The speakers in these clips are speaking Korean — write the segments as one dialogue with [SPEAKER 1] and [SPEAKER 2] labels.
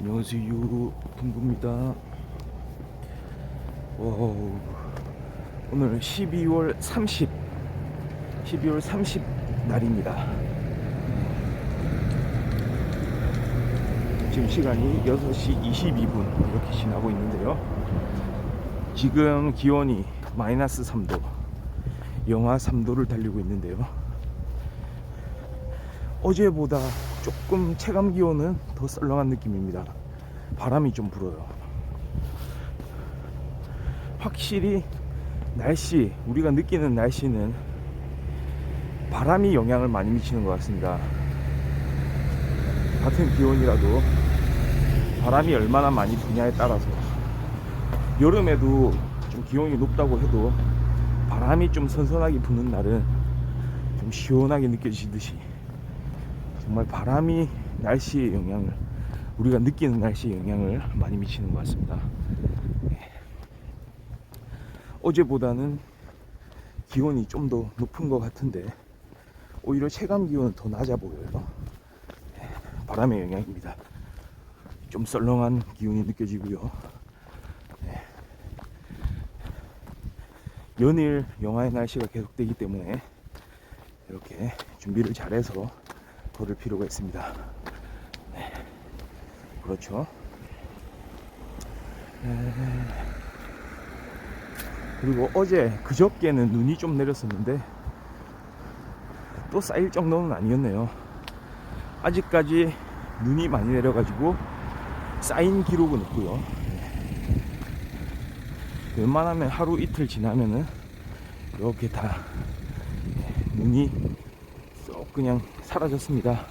[SPEAKER 1] 안녕하세요, 동구입니다. 오늘 12월 30 날입니다. 지금 시간이 6시 22분 이렇게 지나고 있는데요. 지금 기온이 마이너스 3도, 영하 3도를 달리고 있는데요. 어제보다 조금 체감 기온은 더 썰렁한 느낌입니다. 바람이 좀 불어요. 확실히 날씨, 우리가 느끼는 날씨는 바람이 영향을 많이 미치는 것 같습니다. 같은 기온이라도 바람이 얼마나 많이 부냐에 따라서, 여름에도 좀 기온이 높다고 해도 바람이 좀 선선하게 부는 날은 좀 시원하게 느껴지듯이, 정말 바람이 날씨에 영향을, 우리가 느끼는 날씨에 영향을 많이 미치는 것 같습니다. 어제보다는 기온이 좀 더 높은 것 같은데 오히려 체감 기온은 더 낮아 보여요. 바람의 영향입니다. 좀 썰렁한 기온이 느껴지고요. 연일 영하의 날씨가 계속되기 때문에 이렇게 준비를 잘해서 걸을 필요가 있습니다. 그렇죠. 그리고 어제 그저께는 눈이 좀 내렸었는데 또 쌓일 정도는 아니었네요. 아직까지 눈이 많이 내려가지고 쌓인 기록은 없고요. 웬만하면 하루 이틀 지나면은 이렇게 다 눈이 쏙 그냥 사라졌습니다.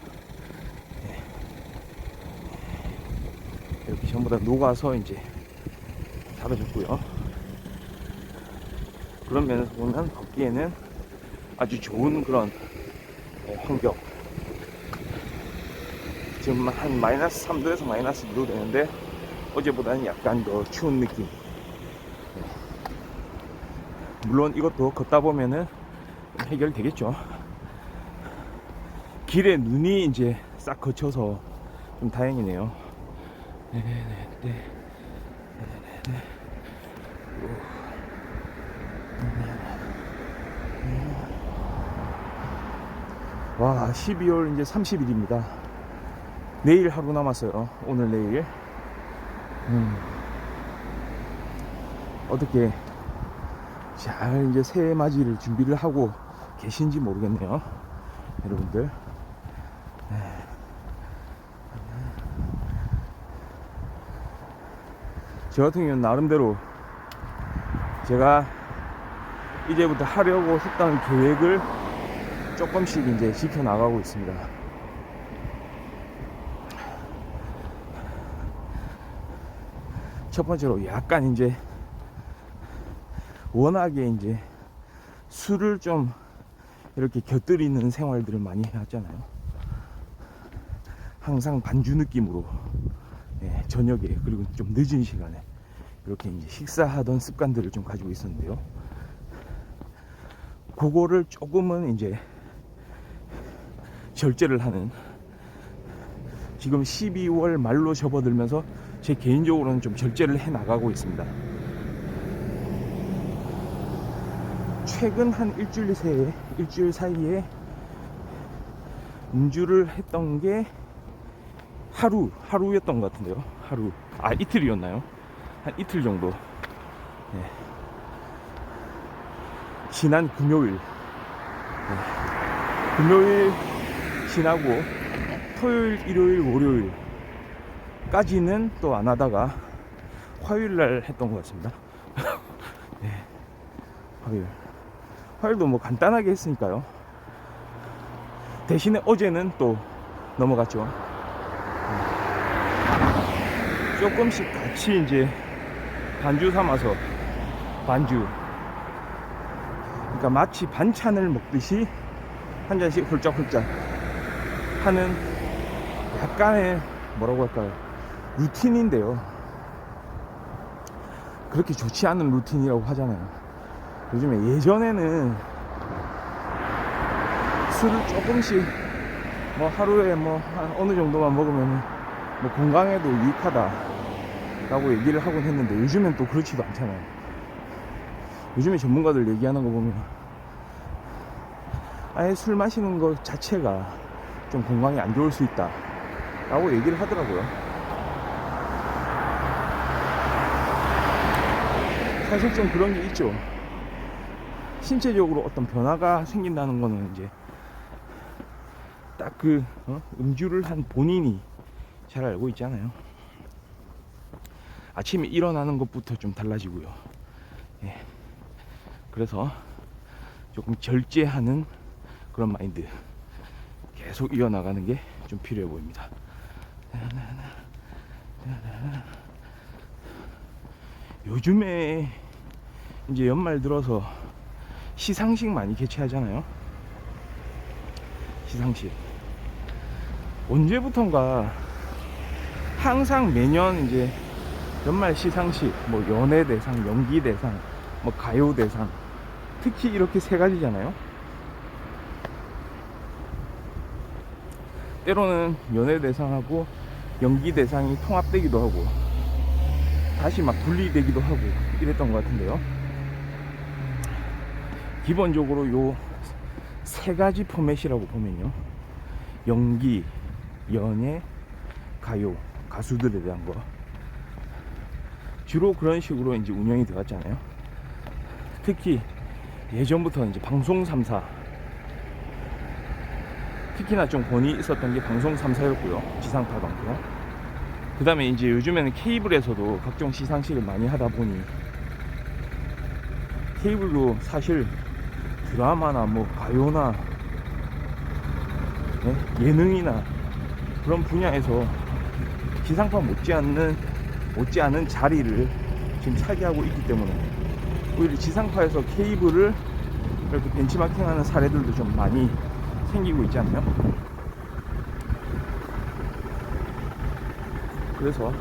[SPEAKER 1] 이렇게 전부 다 녹아서 이제 사라졌고요. 그런 면에서 보면 걷기에는 아주 좋은 그런 환경. 지금 한 마이너스 3도에서 마이너스 2도 되는데 어제보다는 약간 더 추운 느낌. 물론 이것도 걷다 보면은 해결되겠죠. 길에 눈이 이제 싹 거쳐서 좀 다행이네요. 와, 12월 이제 30일입니다. 내일 하루 남았어요. 오늘 내일. 어떻게 잘 이제 새해 맞이를 준비를 하고 계신지 모르겠네요, 여러분들. 저 같은 경우는 나름대로 제가 이제부터 하려고 했던 계획을 조금씩 이제 지켜나가고 있습니다. 첫 번째로 약간 이제 워낙에 이제 술을 좀 이렇게 곁들이는 생활들을 많이 해왔잖아요. 항상 반주 느낌으로, 저녁에 그리고 좀 늦은 시간에 이렇게 이제 식사하던 습관들을 좀 가지고 있었는데요. 그거를 조금은 이제 절제를 하는, 지금 12월 말로 접어들면서 제 개인적으로는 좀 절제를 해 나가고 있습니다. 최근 한 일주일 사이에 음주를 했던 게 하루였던 것 같은데요. 이틀이었나요? 한 이틀 정도. 지난 금요일 지나고 토요일, 일요일, 월요일까지는 또 안 하다가 화요일날 했던 것 같습니다. 화요일도 뭐 간단하게 했으니까요. 대신에 어제는 또 넘어갔죠. 조금씩 같이 이제 반주 삼아서, 그러니까 마치 반찬을 먹듯이 한 잔씩 홀짝홀짝 하는 약간의, 뭐라고 할까요, 루틴인데요. 그렇게 좋지 않은 루틴이라고 하잖아요. 요즘에, 예전에는 술을 조금씩 뭐 하루에 뭐 한 어느 정도만 먹으면 뭐 건강에도 유익하다라고 얘기를 하곤 했는데 요즘엔 또 그렇지도 않잖아요. 요즘에 전문가들 얘기하는 거 보면 아예 술 마시는 것 자체가 좀 건강에 안 좋을 수 있다 라고 얘기를 하더라고요. 사실 좀 그런 게 있죠. 신체적으로 어떤 변화가 생긴다는 거는 이제 딱 그 음주를 한 본인이 잘 알고 있잖아요. 아침에 일어나는 것부터 좀 달라지고요. 예. 그래서 조금 절제하는 그런 마인드 계속 이어나가는 게 좀 필요해 보입니다. 요즘에 이제 연말 들어서 시상식 많이 개최하잖아요. 시상식 언제부턴가 항상 매년 이제 연말 시상식 뭐 연예대상, 연기대상, 뭐 가요대상, 특히 이렇게 세 가지잖아요. 때로는 연예대상하고 연기대상이 통합되기도 하고 다시 막 분리되기도 하고 이랬던 것 같은데요. 기본적으로 요 세 가지 포맷이라고 보면요, 연기, 연예, 가요, 가수들에 대한 거 주로 그런 식으로 이제 운영이 되었잖아요. 특히 예전부터 이제 방송 3사, 특히나 좀 권위 있었던 게 방송 3사였고요. 지상파 방송. 그 다음에 이제 요즘에는 케이블에서도 각종 시상식을 많이 하다 보니 케이블도 사실 드라마나 뭐 가요나 예능이나 그런 분야에서 지상파 못지않은 자리를 지금 차지하고 있기 때문에 오히려 지상파에서 케이블을 이렇게 벤치마킹하는 사례들도 좀 많이 생기고 있지 않나요? 그래서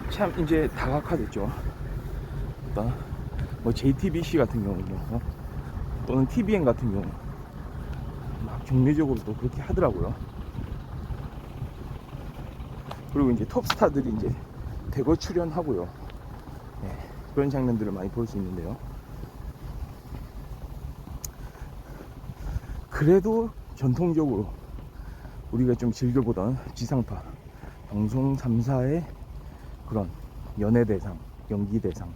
[SPEAKER 1] 참 이제 다각화됐죠. 일단 뭐 JTBC 같은 경우는요, 또는 TVN 같은 경우 막 경례적으로 또 그렇게 하더라고요. 그리고 이제 톱스타들이 이제 대거 출연하고요. 네, 그런 장면들을 많이 볼 수 있는데요. 그래도 전통적으로 우리가 좀 즐겨보던 지상파 방송 3사의 그런 연예대상, 연기대상,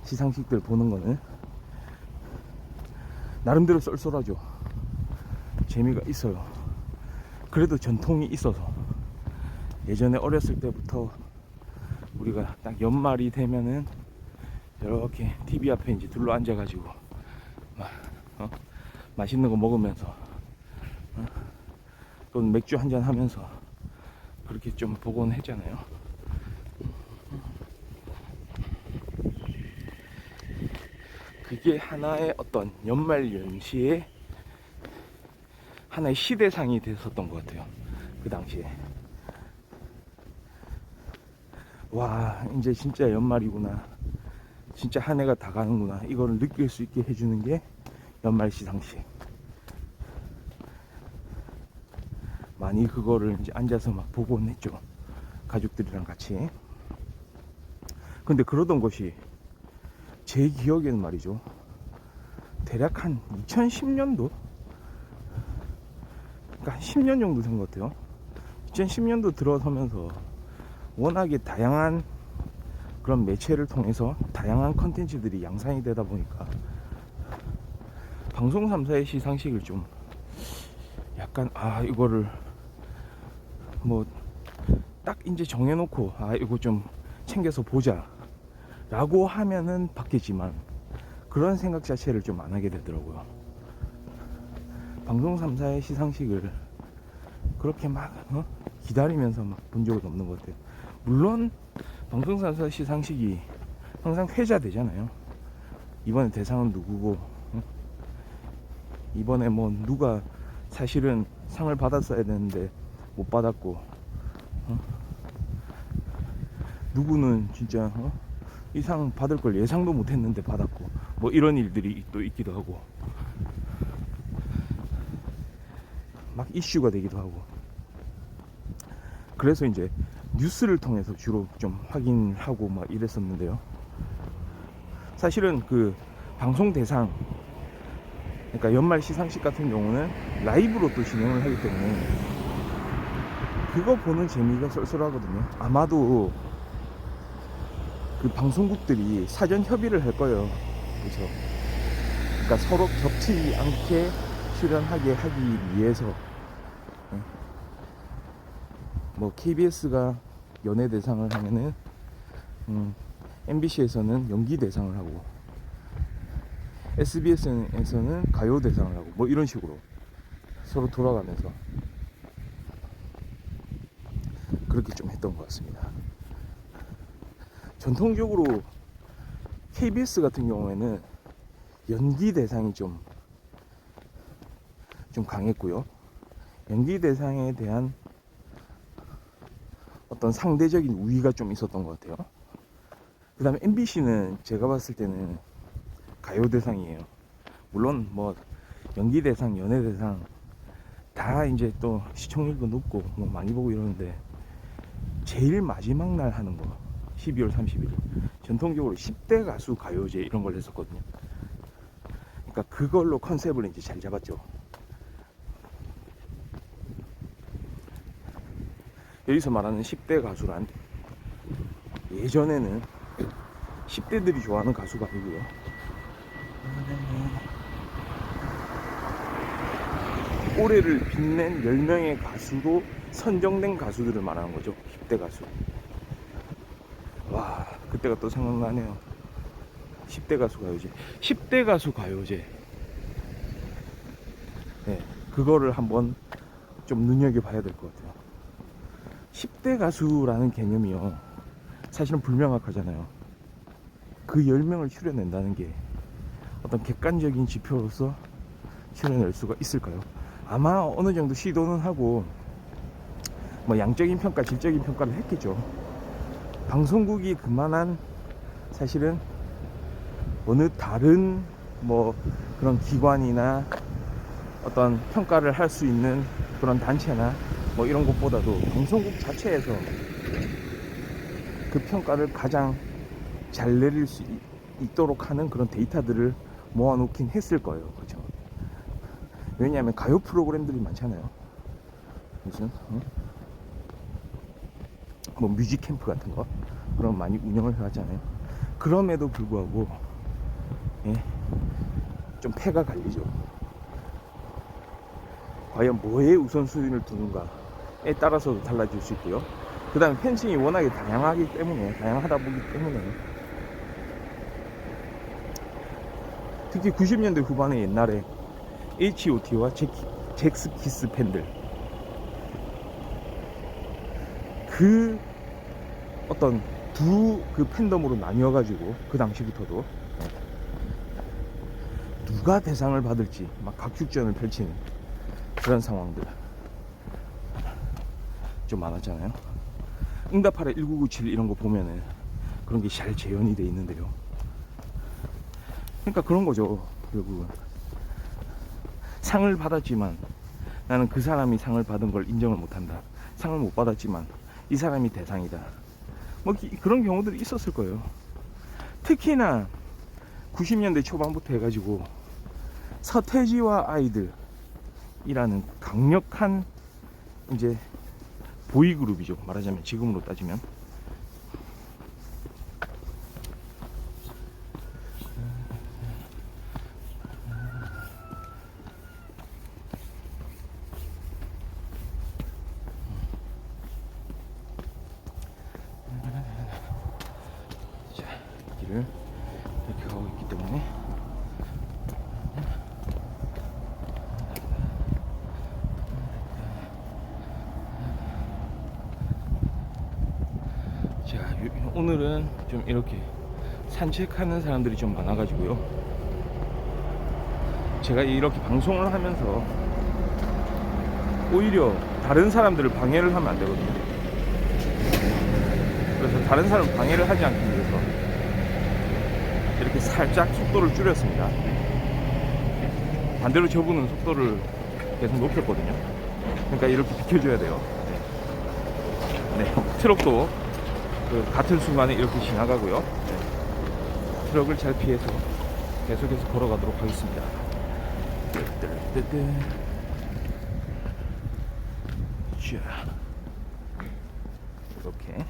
[SPEAKER 1] 시상식들 보는 거는 나름대로 쏠쏠하죠. 재미가 있어요. 그래도 전통이 있어서 예전에 어렸을 때부터 우리가 딱 연말이 되면은 이렇게 TV 앞에 이제 둘러 앉아가지고 맛있는 거 먹으면서 또는 맥주 한잔 하면서 그렇게 좀 보곤 했잖아요. 그게 하나의 어떤 연말 연시의 하나의 시대상이 됐었던 것 같아요. 그 당시에 와, 이제 진짜 연말이구나, 진짜 한 해가 다 가는구나, 이거를 느낄 수 있게 해주는 게 연말 시상식. 많이 그거를 이제 앉아서 막 보곤 했죠, 가족들이랑 같이. 근데 그러던 것이 제 기억에는 말이죠, 대략 한 2010년도, 그러니까 한 10년 정도 된 것 같아요. 2010년도 들어서면서 워낙에 다양한 그런 매체를 통해서 다양한 컨텐츠들이 양산이 되다 보니까 방송 3사의 시상식을 좀 약간 이거를 뭐 딱 이제 정해놓고 이거 좀 챙겨서 보자 라고 하면은 받겠지만 그런 생각 자체를 좀 안 하게 되더라고요. 방송 3사의 시상식을 그렇게 막 기다리면서 막 본 적은 없는 것 같아요. 물론 방송 3사 시상식이 항상 회자되잖아요. 이번에 대상은 누구고, 이번에 뭐 누가 사실은 상을 받았어야 되는데 못 받았고, 누구는 진짜 이 상 받을 걸 예상도 못 했는데 받았고, 뭐 이런 일들이 또 있기도 하고 막 이슈가 되기도 하고. 그래서 이제 뉴스를 통해서 주로 좀 확인하고 막 이랬었는데요. 사실은 그 방송 대상, 그러니까 연말 시상식 같은 경우는 라이브로 또 진행을 하기 때문에 그거 보는 재미가 쏠쏠하거든요. 아마도 그 방송국들이 사전 협의를 할 거예요. 그렇죠. 그러니까 서로 겹치지 않게 출연하게 하기 위해서 뭐 KBS가 연예 대상을 하면은 MBC에서는 연기 대상을 하고 SBS에서는 가요 대상을 하고 뭐 이런 식으로 서로 돌아가면서 그렇게 좀 했던 것 같습니다. 전통적으로 KBS 같은 경우에는 연기 대상이 좀 강했고요. 연기 대상에 대한 어떤 상대적인 우위가 좀 있었던 것 같아요. 그 다음에 MBC는 제가 봤을 때는 가요 대상이에요. 물론 뭐 연기 대상, 연예 대상 다 이제 또 시청률도 높고 뭐 많이 보고 이러는데 제일 마지막 날 하는 거 12월 30일 전통적으로 10대 가수 가요제 이런 걸 했었거든요. 그러니까 그걸로 컨셉을 이제 잘 잡았죠. 여기서 말하는 10대 가수란 예전에는 10대들이 좋아하는 가수가 아니고요. 올해를 빛낸 10명의 가수로 선정된 가수들을 말하는 거죠. 10대 가수. 와, 그때가 또 생각나네요. 10대 가수 가요제. 10대 가수 가요제. 네, 그거를 한번 좀 눈여겨봐야 될 것 같아요. 10대 가수라는 개념이요. 사실은 불명확하잖아요. 그 10명을 추려낸다는 게 어떤 객관적인 지표로서 추려낼 수가 있을까요? 아마 어느 정도 시도는 하고 뭐 양적인 평가, 질적인 평가를 했겠죠. 방송국이 그만한 사실은 어느 다른 뭐 그런 기관이나 어떤 평가를 할 수 있는 그런 단체나 뭐 이런 것보다도 방송국 자체에서 그 평가를 가장 잘 내릴 수 있도록 하는 그런 데이터들을 모아놓긴 했을 거예요. 그렇죠? 왜냐하면 가요 프로그램들이 많잖아요. 무슨 뭐 뮤직 캠프 같은 거 그런 많이 운영을 해왔잖아요. 그럼에도 불구하고 좀 패가 갈리죠. 과연 뭐에 우선순위를 두는가에 따라서도 달라질 수 있고요. 그 다음에 팬층이 워낙에 다양하다 보기 때문에 특히 90년대 후반에 옛날에 H.O.T와 잭스키스 팬들 그 어떤 두 그 팬덤으로 나뉘어가지고 그 당시부터도 누가 대상을 받을지 막 각축전을 펼치는 그런 상황들 좀 많았잖아요. 응답하라 1997 이런 거 보면은 그런 게 잘 재현이 돼 있는데요. 그러니까 그런 거죠. 결국은 상을 받았지만 나는 그 사람이 상을 받은 걸 인정을 못한다. 상을 못 받았지만 이 사람이 대상이다. 뭐 그런 경우들이 있었을 거예요. 특히나 90년대 초반부터 해가지고 서태지와 아이들이라는 강력한 이제 보이그룹이죠. 말하자면 지금으로 따지면 자, 길을 이렇게 가고 있기 때문에 자, 오늘은 좀 이렇게 산책하는 사람들이 좀 많아가지고요. 제가 이렇게 방송을 하면서 오히려 다른 사람들을 방해를 하면 안 되거든요. 그래서 다른 사람 방해를 하지 않기 위해서 이렇게 살짝 속도를 줄였습니다. 반대로 저분은 속도를 계속 높였거든요. 그러니까 이렇게 비켜줘야 돼요. 네, 트럭도 그 같은 순간에 이렇게 지나가고요. 네, 트럭을 잘 피해서 계속해서 걸어가도록 하겠습니다. 자, 이렇게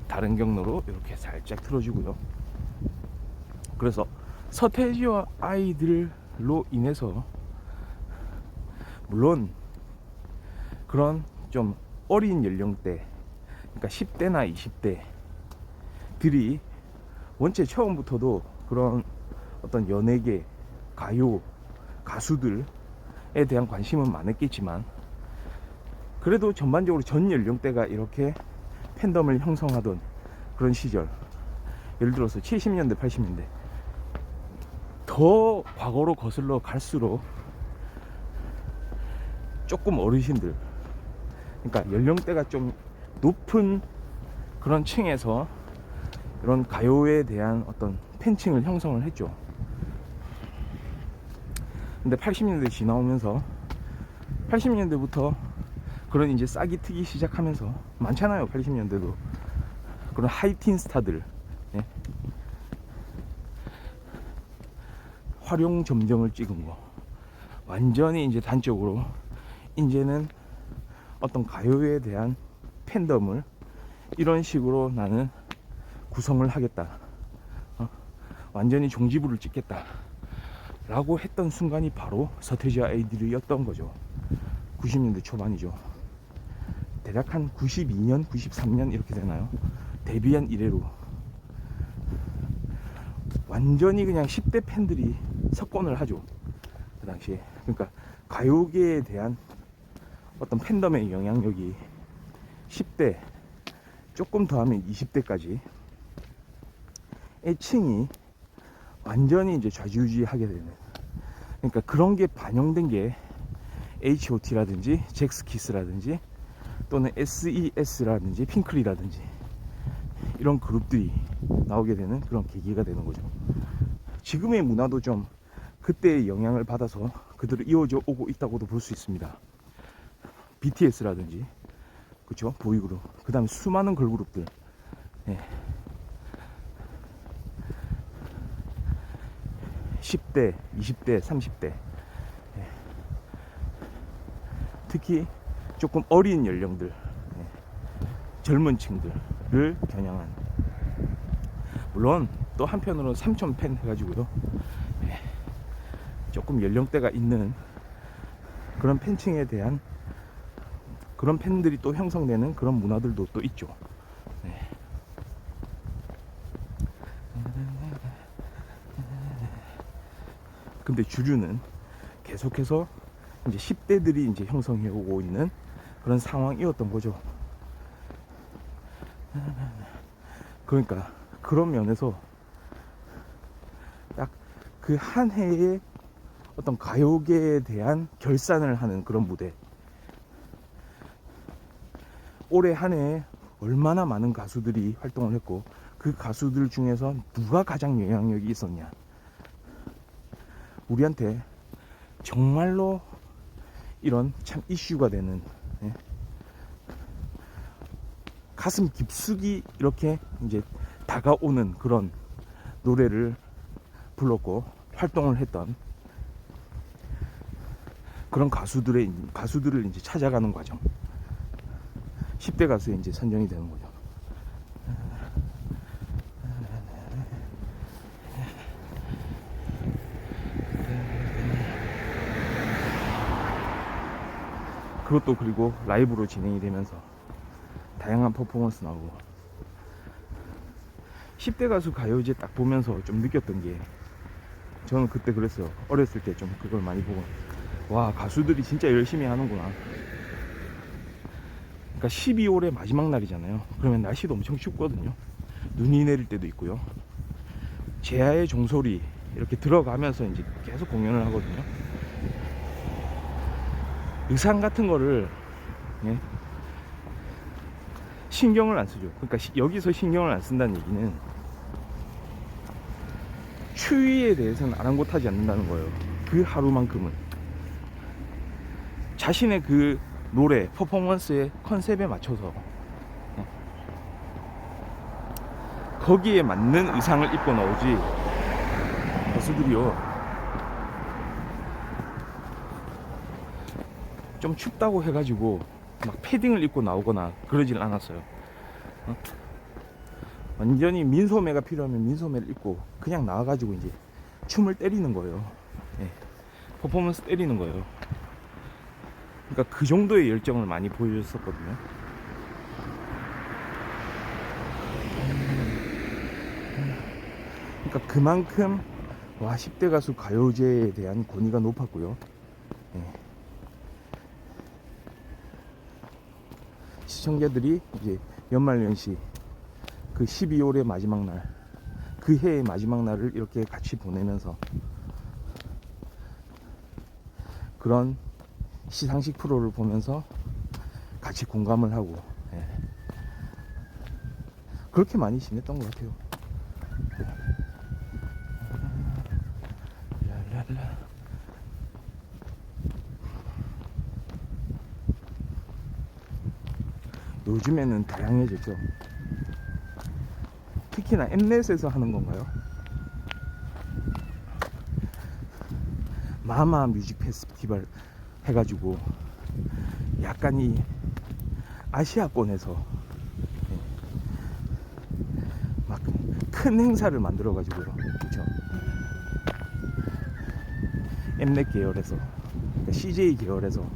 [SPEAKER 1] 다른 경로로 이렇게 살짝 틀어주고요. 그래서 서태지와 아이들로 인해서 물론 그런 좀 어린 연령대, 그러니까 10대나 20대들이 원체 처음부터도 그런 어떤 연예계, 가요, 가수들에 대한 관심은 많았겠지만, 그래도 전반적으로 전 연령대가 이렇게 팬덤을 형성하던 그런 시절, 예를 들어서 70년대, 80년대, 더 과거로 거슬러 갈수록 조금 어르신들, 그러니까 연령대가 좀 높은 그런 층에서 이런 가요에 대한 어떤 팬층을 형성을 했죠. 근데 80년대 지나오면서 80년대부터 그런 이제 싹이 트기 시작하면서 많잖아요. 80년대도 그런 하이틴 스타들, 네? 활용 점정을 찍은 거, 완전히 이제 단적으로 이제는 어떤 가요에 대한 팬덤을 이런 식으로 나는 구성을 하겠다, 완전히 종지부를 찍겠다 라고 했던 순간이 바로 서태지와 아이들이었던 거죠. 90년대 초반이죠. 대략 한 92년, 93년 이렇게 되나요? 데뷔한 이래로 완전히 그냥 10대 팬들이 석권을 하죠, 그 당시에. 그러니까 가요계에 대한 어떤 팬덤의 영향력이 10대, 조금 더 하면 20대까지 층이 완전히 이제 좌지우지하게 되는, 그러니까 그런 게 반영된 게 H.O.T라든지 잭스키스라든지 또는 SES라든지 핑클이라든지 이런 그룹들이 나오게 되는 그런 계기가 되는 거죠. 지금의 문화도 좀 그때의 영향을 받아서 그대로 이어져 오고 있다고도 볼 수 있습니다. BTS라든지, 그쵸, 보이그룹, 그 다음에 수많은 걸그룹들, 네. 10대, 20대, 30대, 네. 특히 조금 어린 연령들, 네. 젊은 층들을 겨냥한, 물론 또 한편으로는 삼촌 팬 해가지고요, 네. 조금 연령대가 있는 그런 팬층에 대한 그런 팬들이 또 형성되는 그런 문화들도 또 있죠. 네. 근데 주류는 계속해서 이제 10대들이 이제 형성해 오고 있는 그런 상황이었던 거죠. 그러니까 그런 면에서 딱 그 한 해의 어떤 가요계에 대한 결산을 하는 그런 무대, 올해 한 해에 얼마나 많은 가수들이 활동을 했고 그 가수들 중에서 누가 가장 영향력이 있었냐, 우리한테 정말로 이런 참 이슈가 되는, 예? 가슴 깊숙이 이렇게 이제 다가오는 그런 노래를 불렀고 활동을 했던 그런 가수들을 이제 찾아가는 과정, 10대 가수에 이제 선정이 되는 거죠. 그것도 그리고 라이브로 진행이 되면서 다양한 퍼포먼스 나오고, 10대 가수 가요제 딱 보면서 좀 느꼈던 게, 저는 그때 그랬어요. 어렸을 때 좀 그걸 많이 보고, 와, 가수들이 진짜 열심히 하는구나. 그러니까 12월의 마지막 날이잖아요. 그러면 날씨도 엄청 춥거든요. 눈이 내릴 때도 있고요. 제야의 종소리 이렇게 들어가면서 이제 계속 공연을 하거든요. 의상 같은 거를, 예? 신경을 안 쓰죠. 그러니까 여기서 신경을 안 쓴다는 얘기는 추위에 대해서는 아랑곳하지 않는다는 거예요. 그 하루만큼은 자신의 그 노래, 퍼포먼스의 컨셉에 맞춰서 거기에 맞는 의상을 입고 나오지, 가수들이요 좀 춥다고 해가지고 막 패딩을 입고 나오거나 그러질 않았어요. 완전히 민소매가 필요하면 민소매를 입고 그냥 나와가지고 이제 춤을 때리는 거예요. 예. 퍼포먼스 때리는 거예요. 그러니까 그 정도의 열정을 많이 보여줬었거든요. 그러니까 그만큼 10대 가수 가요제에 대한 권위가 높았고요. 예. 시청자들이 이제 연말연시 그 12월의 마지막 날, 그 해의 마지막 날을 이렇게 같이 보내면서 그런 시상식 프로를 보면서 같이 공감을 하고, 예. 그렇게 많이 지냈던 것 같아요. 랄랄라. 요즘에는 다양해졌죠. 특히나 엠넷에서 하는 건가요? 마마 뮤직 페스티벌 해가지고 약간 이 아시아권에서 막 큰 행사를 만들어가지고요. 그렇죠? 엠넷 계열에서, 그러니까 CJ 계열에서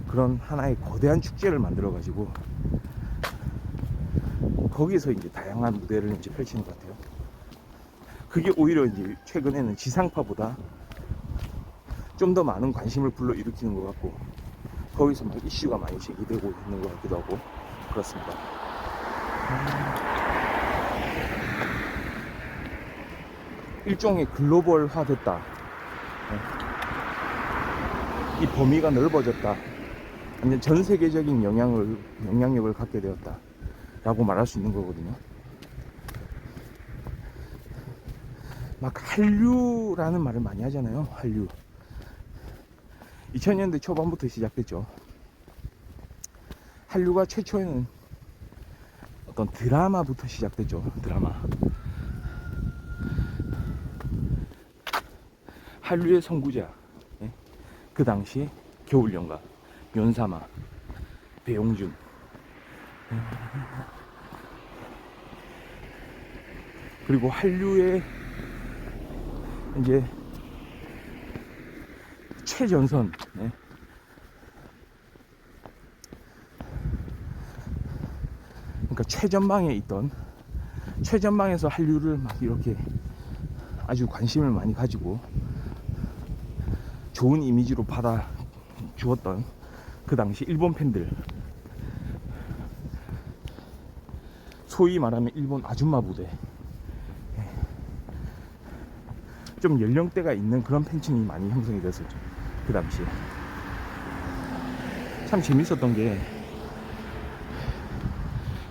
[SPEAKER 1] 그런 하나의 거대한 축제를 만들어가지고 거기서 이제 다양한 무대를 이제 펼치는 것 같아요. 그게 오히려 이제 최근에는 지상파보다 좀 더 많은 관심을 불러일으키는 것 같고, 거기서 막 이슈가 많이 제기되고 있는 것 같기도 하고 그렇습니다. 일종의 글로벌화 됐다, 이 범위가 넓어졌다, 완전 전 세계적인 영향력을 갖게 되었다 라고 말할 수 있는 거거든요. 막 한류라는 말을 많이 하잖아요. 한류 2000년대 초반부터 시작됐죠. 한류가 최초에는 어떤 드라마부터 시작됐죠. 드라마. 한류의 선구자, 예? 그 당시 겨울연가, 연사마, 배용준, 그리고 한류의 이제 최전선, 예? 그러니까 최전방에 있던, 최전방에서 한류를 막 이렇게 아주 관심을 많이 가지고 좋은 이미지로 받아 주었던 그 당시 일본 팬들, 소위 말하면 일본 아줌마 부대, 좀 연령대가 있는 그런 팬층이 많이 형성이 됐었죠. 그 당시에 참 재밌었던 게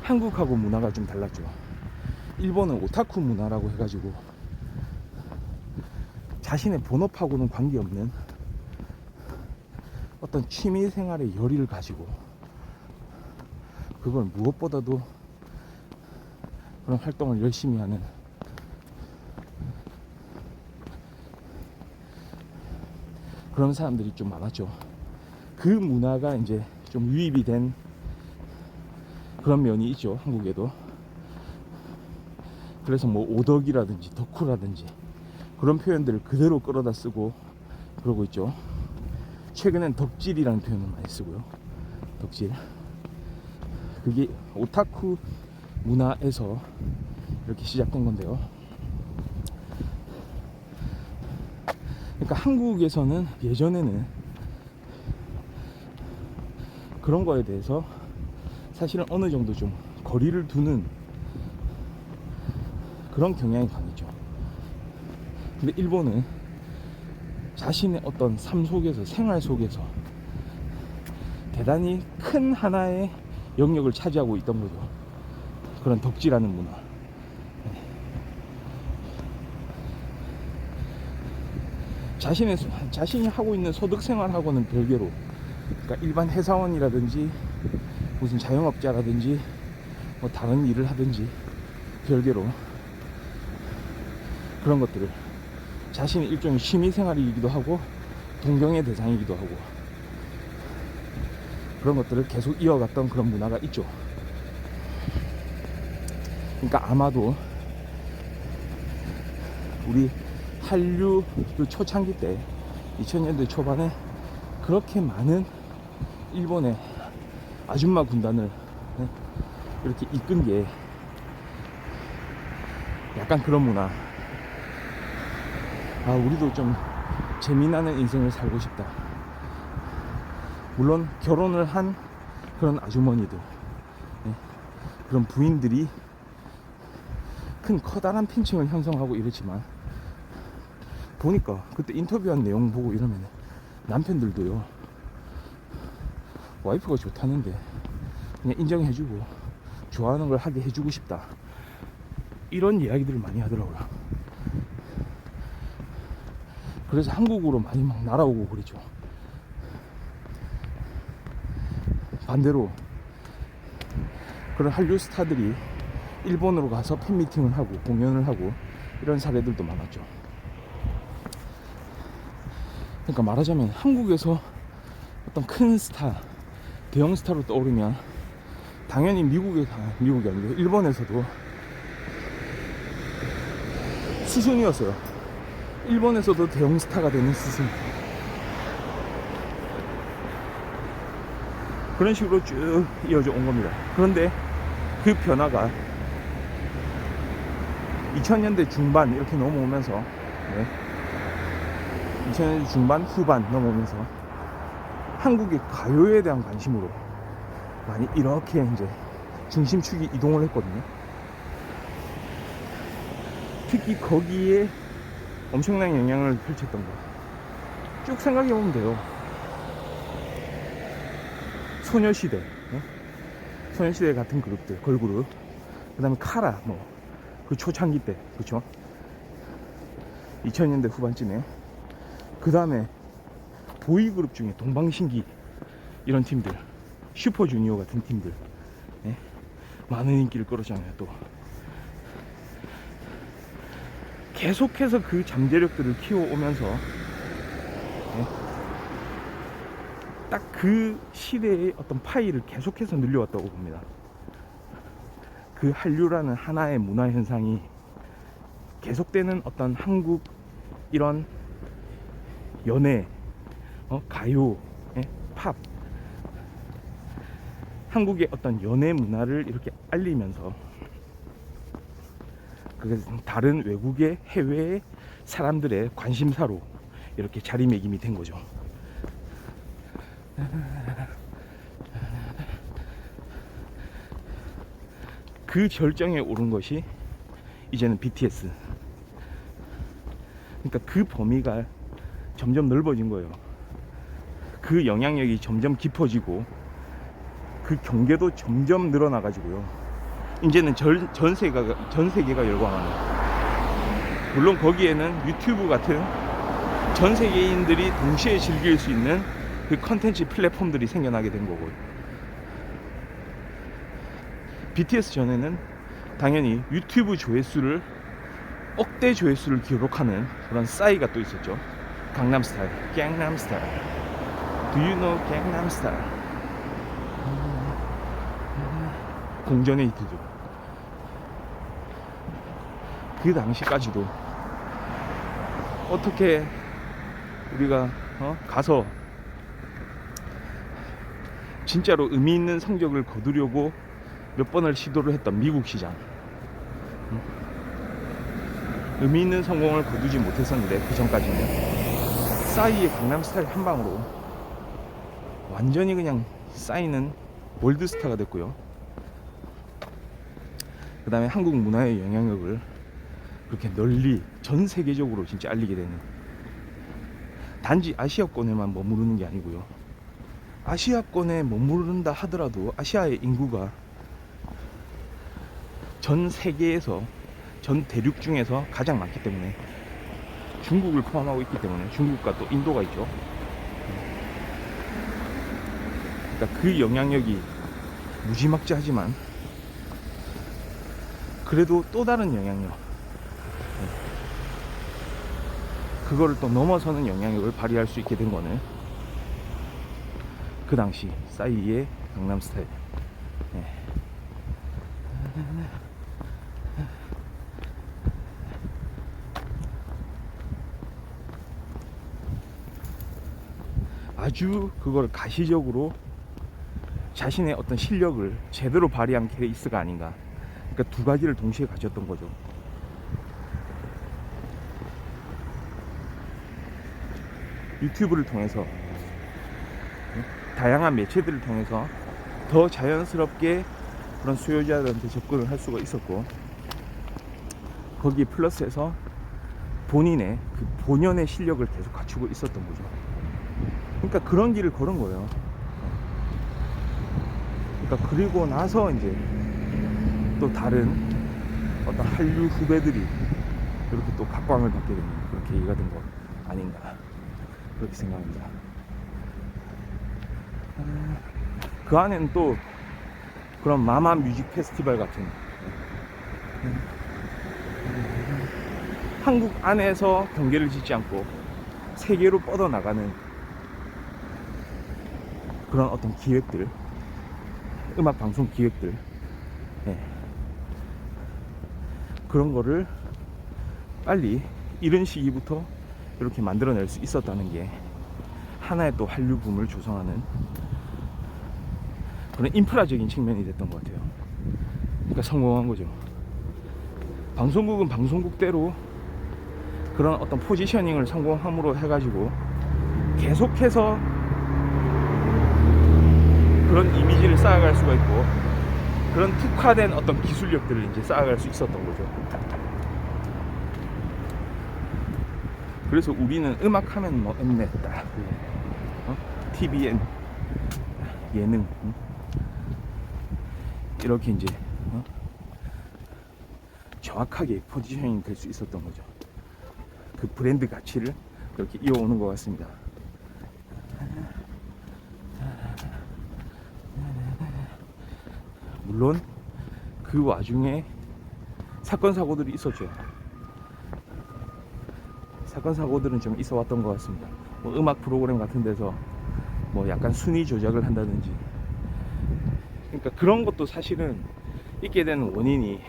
[SPEAKER 1] 한국하고 문화가 좀 달랐죠. 일본은 오타쿠 문화라고 해가지고 자신의 본업하고는 관계없는 어떤 취미생활의 열의를 가지고 그걸 무엇보다도 그런 활동을 열심히 하는 그런 사람들이 좀 많았죠. 그 문화가 이제 좀 유입이 된 그런 면이 있죠, 한국에도. 그래서 뭐 오덕이라든지 덕후라든지 그런 표현들을 그대로 끌어다 쓰고 그러고 있죠. 최근엔 덕질이라는 표현을 많이 쓰고요. 덕질. 그게 오타쿠 문화에서 이렇게 시작된 건데요. 그러니까 한국에서는 예전에는 그런 거에 대해서 사실은 어느 정도 좀 거리를 두는 그런 경향이 강했죠. 근데 일본은 자신의 어떤 삶 속에서, 생활 속에서 대단히 큰 하나의 영역을 차지하고 있던 거죠. 그런 덕질하는 문화. 자신이 하고 있는 소득 생활하고는 별개로 그러니까 일반 회사원이라든지 무슨 자영업자라든지 뭐 다른 일을 하든지 별개로 그런 것들을 자신의 일종의 취미생활이기도 하고 동경의 대상이기도 하고 그런 것들을 계속 이어갔던 그런 문화가 있죠. 그러니까 아마도 우리 한류 그 초창기 때 2000년대 초반에 그렇게 많은 일본의 아줌마 군단을 이렇게 이끈 게 약간 그런 문화. 아, 우리도 좀 재미나는 인생을 살고 싶다. 물론 결혼을 한 그런 아주머니들, 그런 부인들이 큰 커다란 팬층을 형성하고 이랬지만, 보니까 그때 인터뷰한 내용 보고 이러면 남편들도요, 와이프가 좋다는데 그냥 인정해주고 좋아하는 걸 하게 해주고 싶다, 이런 이야기들을 많이 하더라고요. 그래서 한국으로 많이 막 날아오고 그러죠. 반대로 그런 한류 스타들이 일본으로 가서 팬미팅을 하고 공연을 하고 이런 사례들도 많았죠. 그러니까 말하자면 한국에서 어떤 큰 스타, 대형 스타로 떠오르면 당연히 미국이 아니고 일본에서도 수순이었어요. 일본에서도 대형 스타가 되는 수순. 그런 식으로 쭉 이어져 온 겁니다. 그런데 그 변화가 2000년대 중반 이렇게 넘어오면서 2000년대 중반 후반 넘어오면서 한국의 가요에 대한 관심으로 많이 이렇게 이제 중심축이 이동을 했거든요. 특히 거기에 엄청난 영향을 펼쳤던 거 쭉 생각해보면 돼요. 소녀시대, 소녀시대 같은 그룹들, 걸그룹, 그 다음에 카라, 그 초창기 때, 그쵸? 2000년대 후반쯤에, 그 다음에 보이그룹 중에 동방신기 이런 팀들, 슈퍼주니어 같은 팀들, 많은 인기를 끌었잖아요. 또 계속해서 그 잠재력들을 키워오면서 딱 그 시대의 어떤 파이를 계속해서 늘려왔다고 봅니다. 그 한류라는 하나의 문화 현상이 계속되는 어떤 한국 이런 연애, 가요, 팝, 한국의 어떤 연애 문화를 이렇게 알리면서 그게 다른 외국의 해외의 사람들의 관심사로 이렇게 자리매김이 된 거죠. 그 절정에 오른 것이 이제는 BTS. 그러니까 그 범위가 점점 넓어진 거예요. 그 영향력이 점점 깊어지고 그 경계도 점점 늘어나가지고요. 이제는 전 세계가 열광하는. 물론 거기에는 유튜브 같은 전 세계인들이 동시에 즐길 수 있는 그 컨텐츠 플랫폼들이 생겨나게 된 거고, BTS 전에는 당연히 유튜브 조회수를 억대 조회수를 기록하는 그런 싸이가 또 있었죠. 강남스타일, 갱남스타일, Do you know 갱남스타일? 공전의 히트죠. 그 당시까지도 어떻게 우리가 가서 진짜로 의미 있는 성적을 거두려고 몇 번을 시도를 했던 미국 시장, 의미 있는 성공을 거두지 못했었는데, 그 전까지는 싸이의 강남스타일 한 방으로 완전히 그냥 싸이는 월드스타가 됐고요. 그 다음에 한국 문화의 영향력을 그렇게 널리 전 세계적으로 진짜 알리게 되는, 단지 아시아권에만 머무르는 게 아니고요. 아시아권에 머무른다 하더라도 아시아의 인구가 전 세계에서, 전 대륙 중에서 가장 많기 때문에, 중국을 포함하고 있기 때문에, 중국과 또 인도가 있죠. 그러니까 그 영향력이 무지막지하지만 그래도 또 다른 영향력, 그거를 또 넘어서는 영향력을 발휘할 수 있게 된 거는 그 당시 싸이의 강남스타일. 아주 그걸 가시적으로 자신의 어떤 실력을 제대로 발휘한 케이스가 아닌가. 그러니까 두 가지를 동시에 가졌던 거죠. 유튜브를 통해서, 다양한 매체들을 통해서 더 자연스럽게 그런 수요자들한테 접근을 할 수가 있었고, 거기에 플러스해서 본인의 그 본연의 실력을 계속 갖추고 있었던 거죠. 그러니까 그런 길을 걸은 거예요. 그러니까 그리고 나서 이제 또 다른 어떤 한류 후배들이 이렇게 또 각광을 받게 되는 그런 계기가 된 거 아닌가, 그렇게 생각합니다. 그 안에는 또 그런 마마 뮤직 페스티벌 같은, 한국 안에서 경계를 짓지 않고 세계로 뻗어나가는 그런 어떤 기획들, 음악 방송 기획들, 그런 거를 빨리 이른 시기부터 이렇게 만들어낼 수 있었다는 게 하나의 또 한류 붐을 조성하는 그런 인프라적인 측면이 됐던 것 같아요. 그러니까 성공한 거죠. 방송국은 방송국대로 그런 어떤 포지셔닝을 성공함으로 해가지고 계속해서 그런 이미지를 쌓아갈 수가 있고, 그런 특화된 어떤 기술력들을 이제 쌓아갈 수 있었던 거죠. 그래서 우리는 음악하면 뭐 엠넷 딱, TVN, 예능, 이렇게 이제 정확하게 포지셔닝 될 수 있었던 거죠. 그 브랜드 가치를 이렇게 이어오는 것 같습니다. 물론 그 와중에 사건 사고들이 있었죠. 사건 사고들은 좀 있어 왔던 것 같습니다. 뭐 음악 프로그램 같은 데서 뭐 약간 순위 조작을 한다든지, 그러니까 그런 것도 사실은 있게 되는 원인이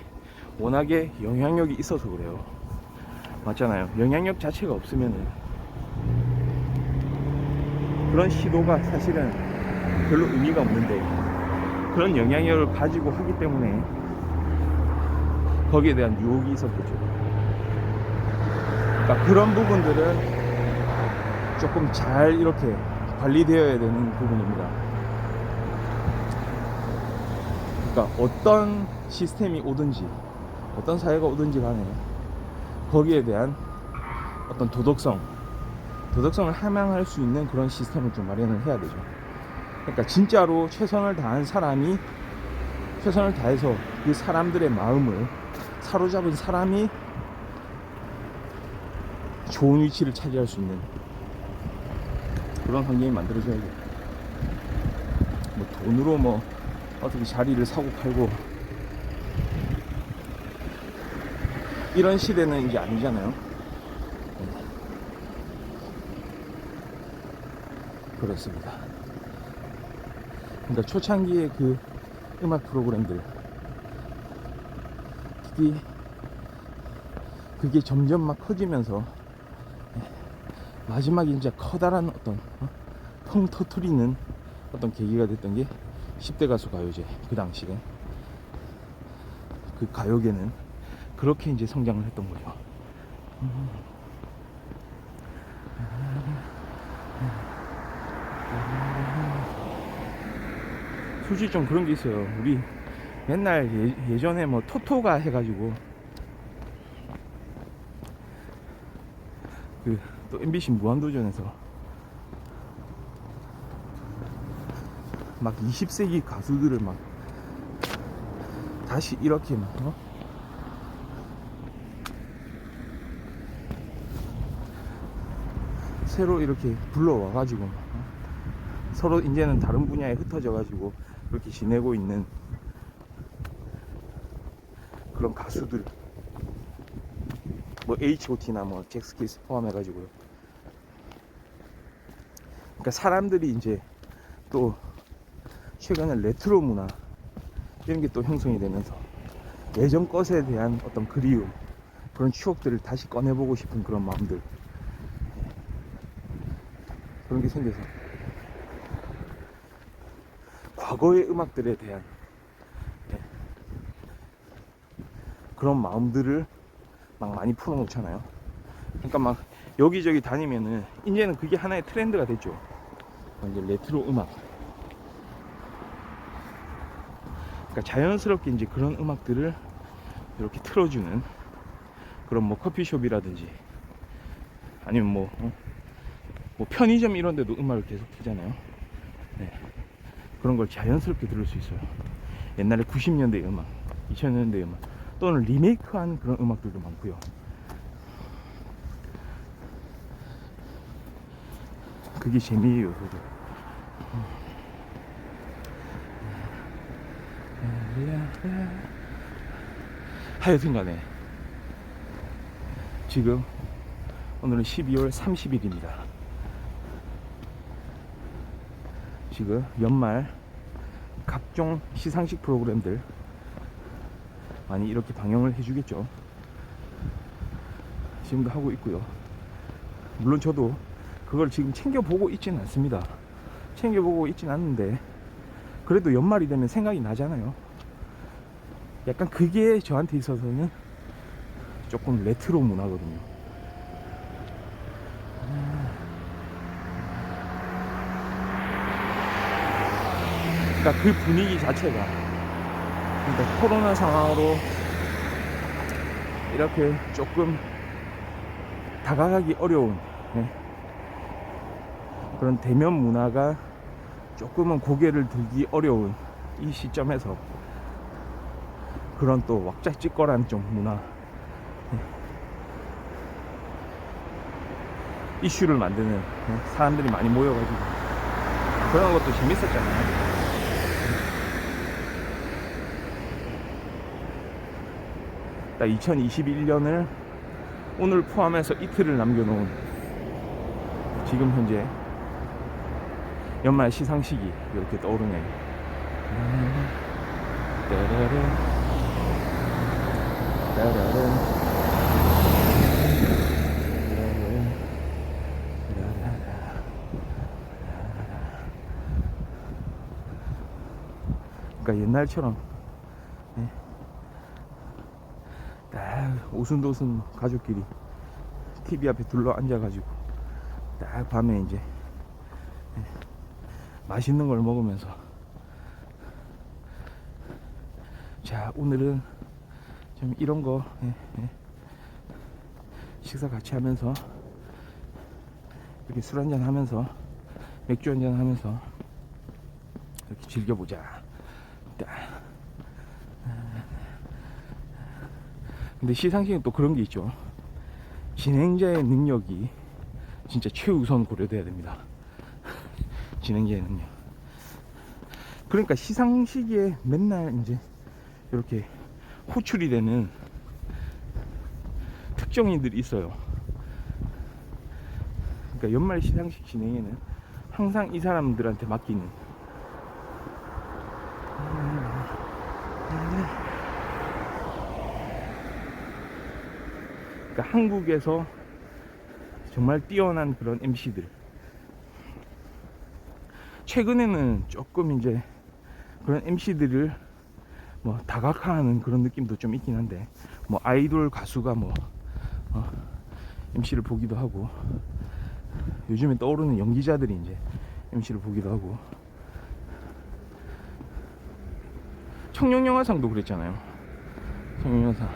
[SPEAKER 1] 워낙에 영향력이 있어서 그래요. 맞잖아요. 영향력 자체가 없으면은 그런 시도가 사실은 별로 의미가 없는데, 그런 영향력을 가지고 하기 때문에 거기에 대한 유혹이 있었겠죠. 그러니까 그런 부분들은 조금 잘 이렇게 관리되어야 되는 부분입니다. 그러니까 어떤 시스템이 오든지 어떤 사회가 오든지 간에 거기에 대한 어떤 도덕성을 함양할 수 있는 그런 시스템을 좀 마련을 해야 되죠. 그러니까 진짜로 최선을 다한 사람이, 최선을 다해서 그 사람들의 마음을 사로잡은 사람이 좋은 위치를 차지할 수 있는 그런 환경이 만들어져야죠. 뭐 돈으로 뭐 어떻게 자리를 사고 팔고 이런 시대는 이제 아니잖아요. 그렇습니다. 그러니까 초창기에 그 음악 프로그램들, 그게 점점 막 커지면서 마지막에 이제 커다란 어떤 펑 터트리는 어떤 계기가 됐던 게 10대 가수 가요제. 그 당시에 그 가요계는 그렇게 이제 성장을 했던 거죠. 솔직히 좀 그런 게 있어요. 우리 옛날 예전에 뭐 토토가 해가지고 그 또 MBC 무한도전에서 막 20세기 가수들을 막 다시 이렇게 막 새로 이렇게 불러와가지고 서로 이제는 다른 분야에 흩어져 가지고 그렇게 지내고 있는 그런 가수들, 뭐 H.O.T나 뭐 잭스키스 포함해 가지고요. 그러니까 사람들이 이제 또 최근에 레트로 문화 이런 게 또 형성이 되면서 예전 것에 대한 어떤 그리움, 그런 추억들을 다시 꺼내보고 싶은 그런 마음들, 그런 게 생겨서 과거의 음악들에 대한 그런 마음들을 막 많이 풀어놓잖아요. 그러니까 막 여기저기 다니면은 이제는 그게 하나의 트렌드가 됐죠. 이제 레트로 음악. 그러니까 자연스럽게 이제 그런 음악들을 이렇게 틀어주는 그런 뭐 커피숍이라든지 아니면 뭐 편의점 이런 데도 음악을 계속 틀잖아요. 네. 그런 걸 자연스럽게 들을 수 있어요. 옛날에 90년대 음악, 2000년대 음악 또는 리메이크한 그런 음악들도 많고요. 그게 재미예요. 저도. 하여튼간에 지금 오늘은 12월 30일입니다. 지금 연말 각종 시상식 프로그램들 많이 이렇게 방영을 해주겠죠. 지금도 하고 있고요. 물론 저도 그걸 지금 챙겨보고 있진 않습니다. 챙겨보고 있진 않는데 그래도 연말이 되면 생각이 나잖아요. 약간 그게 저한테 있어서는 조금 레트로 문화거든요. 그러니까 그 분위기 자체가, 그러니까 코로나 상황으로 이렇게 조금 다가가기 어려운 그런 대면 문화가 조금은 고개를 들기 어려운 이 시점에서 그런 또 왁자지껄한 좀 문화 이슈를 만드는 사람들이 많이 모여가지고 그런 것도 재밌었잖아요. 딱 2021년을 오늘 포함해서 이틀을 남겨놓은 지금 현재 연말 시상식이 이렇게 떠오르네요. 그러니까 옛날처럼 딱 오순도순 가족끼리 TV 앞에 둘러 앉아가지고 딱 밤에 이제 맛있는 걸 먹으면서 자 오늘은 좀 이런 거 식사 같이 하면서 이렇게 술 한잔 하면서 맥주 한잔 하면서 이렇게 즐겨보자. 근데 시상식은 또 그런 게 있죠. 진행자의 능력이 진짜 최우선 고려돼야 됩니다. 진행자의 능력. 그러니까 시상식에 맨날 이제 이렇게 호출이 되는 특정인들이 있어요. 그러니까 연말 시상식 진행에는 항상 이 사람들한테 맡기는 그러니까 한국에서 정말 뛰어난 그런 MC들. 최근에는 조금 이제 그런 MC들을 뭐 다각화하는 그런 느낌도 좀 있긴 한데 뭐 아이돌 가수가 뭐 MC를 보기도 하고 요즘에 떠오르는 연기자들이 이제 MC를 보기도 하고 청룡영화상도 그랬잖아요. 청룡영화상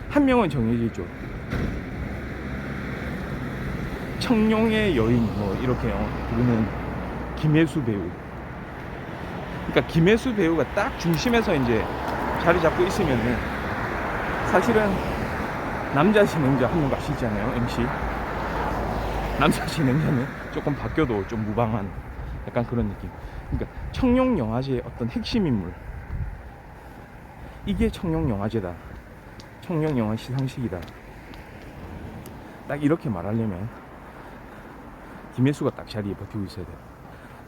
[SPEAKER 1] 한 명은 정해져 있죠. 청룡의 여인 뭐 이렇게 부르는 김혜수 배우. 그러니까 김혜수 배우가 딱 중심에서 이제 자리 잡고 있으면은 사실은 남자 진행자 한 명 가시잖아요. MC 남자 진행자는 조금 바뀌어도 좀 무방한 약간 그런 느낌. 그러니까 청룡영화제의 어떤 핵심 인물, 이게 청룡영화제다, 청룡영화 시상식이다, 딱 이렇게 말하려면 김혜수가 딱 자리에 버티고 있어야 돼요.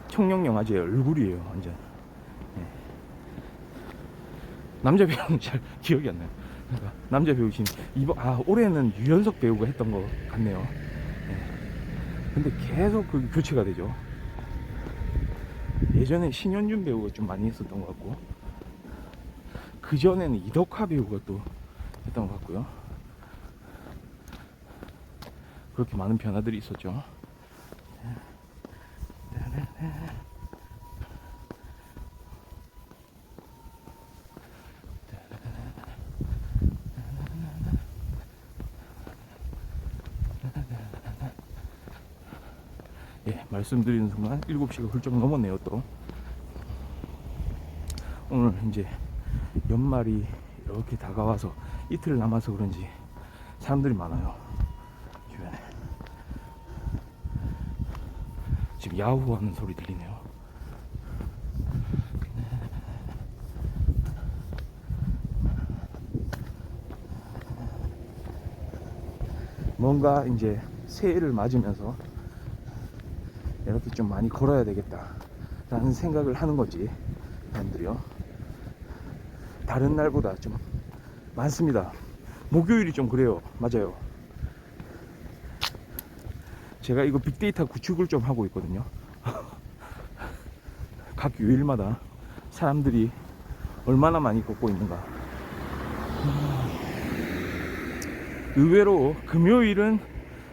[SPEAKER 1] 청룡영화제의 얼굴이에요 완전. 네. 남자 배우는 잘 기억이 안 나요. 그러니까 남자 배우신 이번 올해는 유연석 배우가 했던 것 같네요. 네. 근데 계속 그 교체가 되죠. 예전에 신현준 배우가 좀 많이 했었던 것 같고, 그 전에는 이덕화 배우가 또 했던 것 같고요. 그렇게 많은 변화들이 있었죠. 예, 말씀드리는 순간 7시가 훌쩍 넘었네요. 또 오늘 이제 연말이 이렇게 다가와서 이틀 남아서 그런지 사람들이 많아요 주변에. 지금 야후 하는 소리 들리네요. 뭔가 이제 새해를 맞으면서 이렇게 좀 많이 걸어야 되겠다 라는 생각을 하는 거지 사람들이요. 다른 날보다 좀 많습니다. 목요일이 좀 그래요. 맞아요. 제가 이거 빅데이터 구축을 좀 하고 있거든요. 각 요일마다 사람들이 얼마나 많이 걷고 있는가. 의외로 금요일은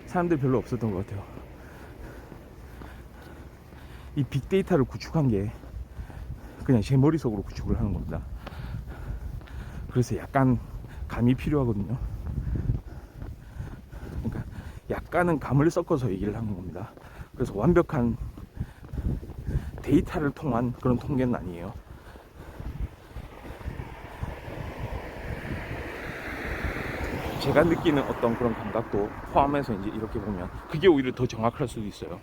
[SPEAKER 1] 사람들이 별로 없었던 것 같아요. 이 빅데이터를 구축한 게 그냥 제 머릿속으로 구축을 하는 겁니다. 그래서 약간 감이 필요하거든요. 그러니까 약간은 감을 섞어서 얘기를 하는 겁니다. 그래서 완벽한 데이터를 통한 그런 통계는 아니에요. 제가 느끼는 어떤 그런 감각도 포함해서 이제 이렇게 보면 그게 오히려 더 정확할 수도 있어요.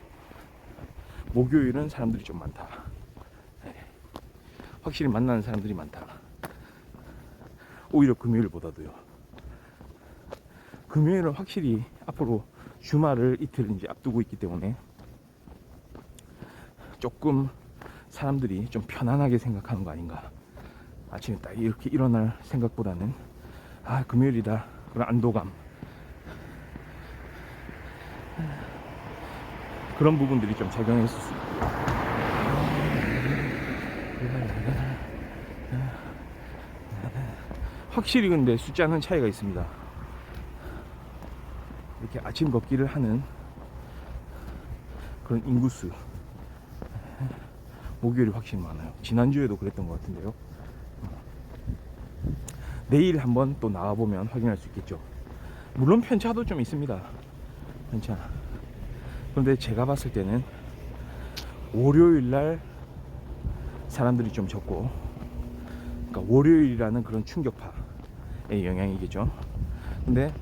[SPEAKER 1] 목요일은 사람들이 좀 많다. 네. 확실히 만나는 사람들이 많다. 오히려 금요일보다도요. 금요일은 확실히 앞으로 주말을 이틀 이제 앞두고 있기 때문에 조금 사람들이 좀 편안하게 생각하는 거 아닌가. 아침에 딱 이렇게 일어날 생각보다는 금요일이다 그런 안도감, 그런 부분들이 좀 작용했을 수 있고. 확실히 근데 숫자는 차이가 있습니다. 이렇게 아침 걷기를 하는 그런 인구수, 목요일이 확실히 많아요. 지난주에도 그랬던 것 같은데요. 내일 한번 또 나와보면 확인할 수 있겠죠. 물론 편차도 좀 있습니다. 편차. 그런데 제가 봤을 때는 월요일날 사람들이 좀 적고, 그러니까 월요일이라는 그런 충격파의 영향이겠죠. 근데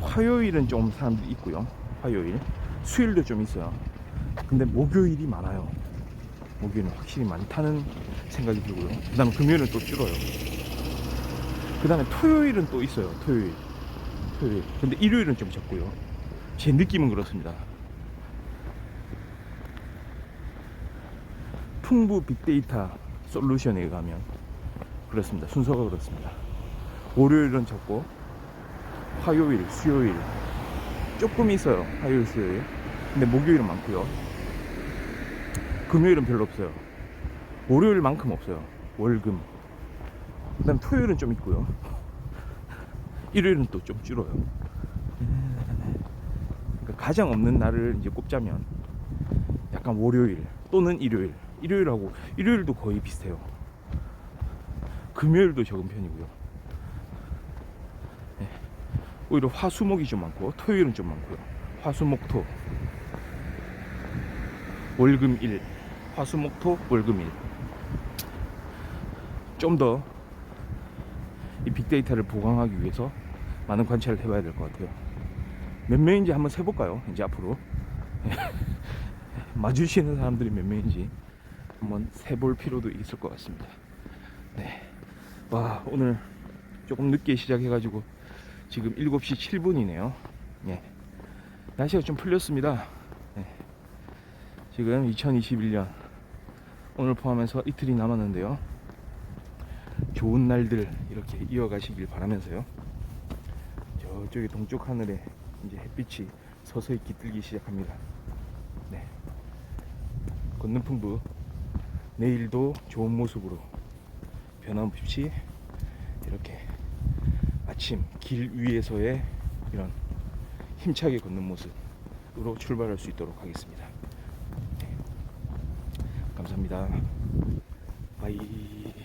[SPEAKER 1] 화요일은 좀 사람들이 있고요. 화요일, 수요일도 좀 있어요. 근데 목요일이 많아요. 목요일은 확실히 많다는 생각이 들고요. 그 다음에 금요일은 또 줄어요. 그 다음에 토요일은 또 있어요. 토요일. 근데 일요일은 좀 적고요. 제 느낌은 그렇습니다. 풍부 빅데이터 솔루션에 의하면 그렇습니다. 순서가 그렇습니다. 월요일은 적고 화요일, 수요일 조금 있어요. 화요일, 수요일. 근데 목요일은 많고요. 금요일은 별로 없어요. 월요일만큼 없어요. 월금. 그 다음 토요일은 좀 있고요. 일요일은 또 좀 줄어요. 그러니까 가장 없는 날을 이제 꼽자면 약간 월요일 또는 일요일. 일요일도 거의 비슷해요. 금요일도 적은 편이고요. 네. 오히려 화수목이 좀 많고 토요일은 좀 많고요. 화수목토 월금일, 화수목토 월금일. 좀 더 이 빅데이터를 보강하기 위해서 많은 관찰을 해봐야 될 것 같아요. 몇 명인지 한번 세볼까요? 이제 앞으로 마주치는 사람들이 몇 명인지 한번 세볼 필요도 있을 것 같습니다. 네. 와, 오늘 조금 늦게 시작해가지고 지금 7시 7분이네요. 예. 날씨가 좀 풀렸습니다. 네. 지금 2021년 오늘 포함해서 이틀이 남았는데요. 좋은 날들 이렇게 이어가시길 바라면서요. 저쪽에 동쪽 하늘에 이제 햇빛이 서서히 깃들기 시작합니다. 네. 건능풍부 내일도 좋은 모습으로 변함없이 이렇게 아침 길 위에서의 이런 힘차게 걷는 모습으로 출발할 수 있도록 하겠습니다. 네. 감사합니다. 바이.